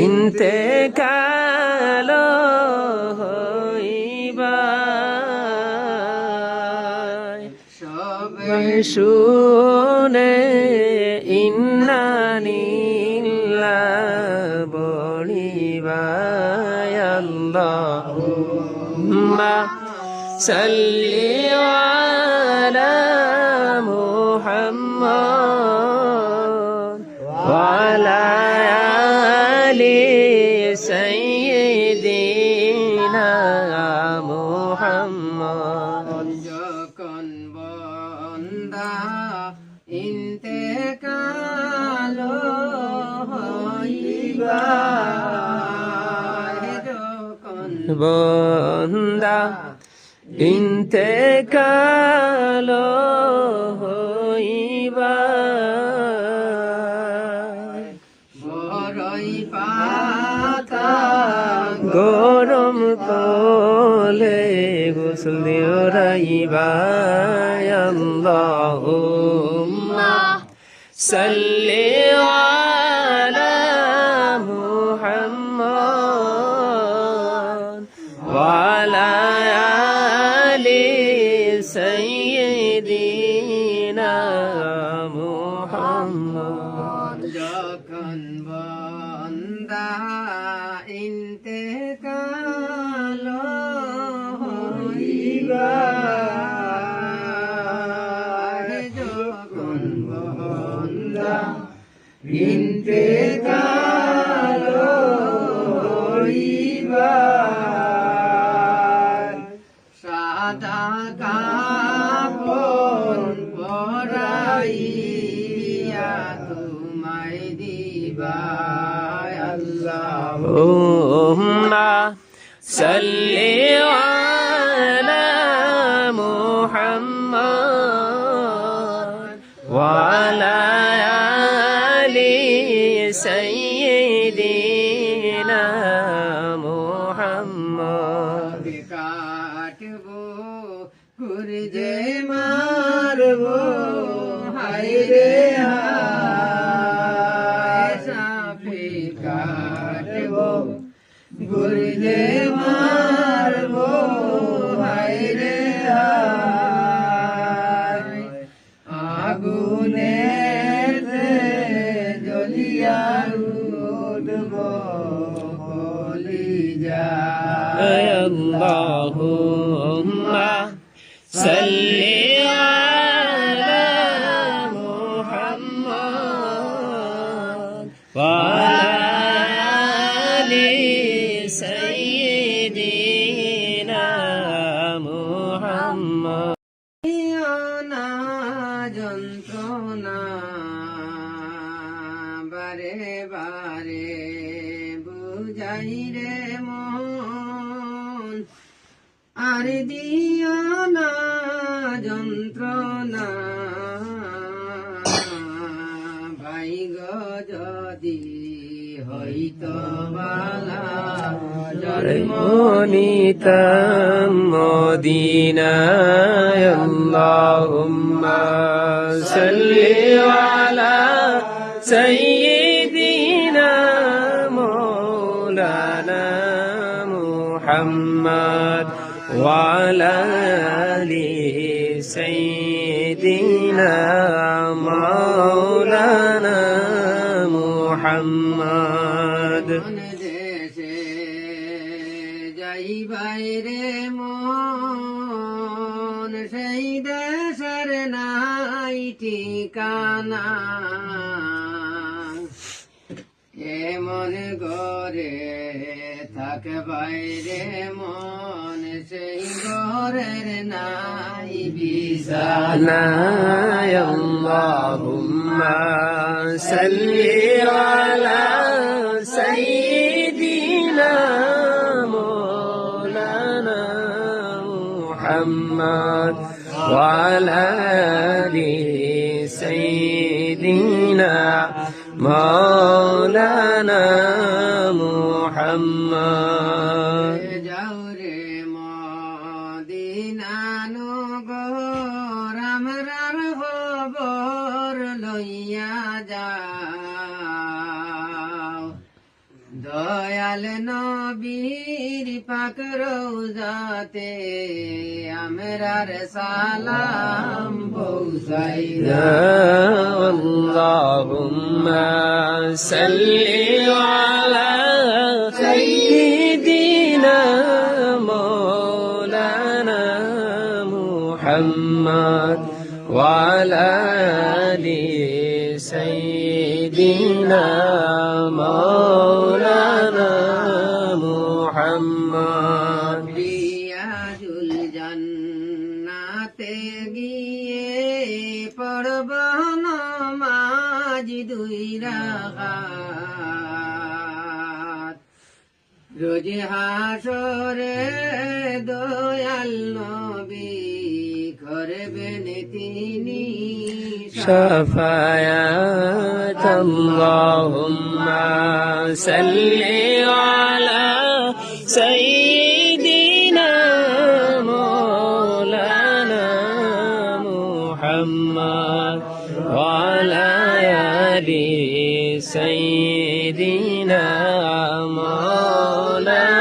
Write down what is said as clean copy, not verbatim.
ইন্তেকাল হইবায় সবাই শুনে ইন্নালিল্লাহ বলিবায় আল্লাহুম্মা সাল্লি আলা মুহাম্মাদ ওয়া আলা আলি সাইয়্যিদিনা মুহাম্মদ। যখন বান্দা ইন্তেকাল হইবায়, যখন বান্দা ইন্তেকাল হইবায়, বড়ই পাতা গরম কলে গোসল দিও রাইবায় আল্লাহুম্মা সাল্লি আলা মুহাম্মাদ ওয়া আলা আলি সাইয়্যিদিনা মুহাম্মদ। যখন বান্দা ইন্তেকাল হইবায়, যখন বান্দা ইন্তেকাল হইবায়, সাদা কাপড় পরাইয়া তোমায় দিবায় আল্লাহুম্মা সাল্লি আলা মুহাম্মাদ ওয়া আলা আলি সাইয়্যিদিনা মুহাম্মদ। কাটবো কুরজে মারবো হায়রে হায়, সাপে কাটবো গুরজে মারবো হায়রে হায়, আগুনেতে জ্বলিয়া উঠবো বলি যায়। আল্লাহুম্মা সাল্লি আলা মুহাম্মাদ ওয়া আলা আলি সাইয়্যিদিনা মুহাম্মদ। না যন্ত্রণা বারে বারে বুঝাই রে মন, আর দিও না যন্ত্রণা ভাই গো যদি হইতো বালা জন্ম নিতাম মদিনায় আল্লাহুম্মা সাল্লি আলা সাইয়্যিদিনা মাওলানা মুহাম্মদ ওয়া আলা আলি সাইয়্যিদিনা মাওলানা মুহাম্মদ। দেশে যাই বাইরে মন, সেই দেশের নাই ঠিকানা, এমন ঘরে থাকে বাইরে মন, সেই ঘরের নাই বিছানা। আল্লাহুম্মা সাল্লি আলা সাইয়্যিদিনা মাওলানা মুহাম্মদ ওয়া আলা আলি সাইয়্যিদিনা মাওলানা মুহাম্মদ। যাও রে মদিনানো গো, রামরার খবর লইয়া যাও, দয়াল নবীর পাক রওজাতে আমরার সালাম পৌঁছাই اللهم صل على سيدنا مولانا محمد وعلى آل سيدنا مولانا محمد রিয়াজুল জান্নাতে গিয়ে পড়ব নামাজ দুই রাকাত রোজ হাসরে দয়াল নবী করবেন তিনি شفاعة اللهم صل على سيدنا مولانا محمد وعلى آل سيدنا مولانا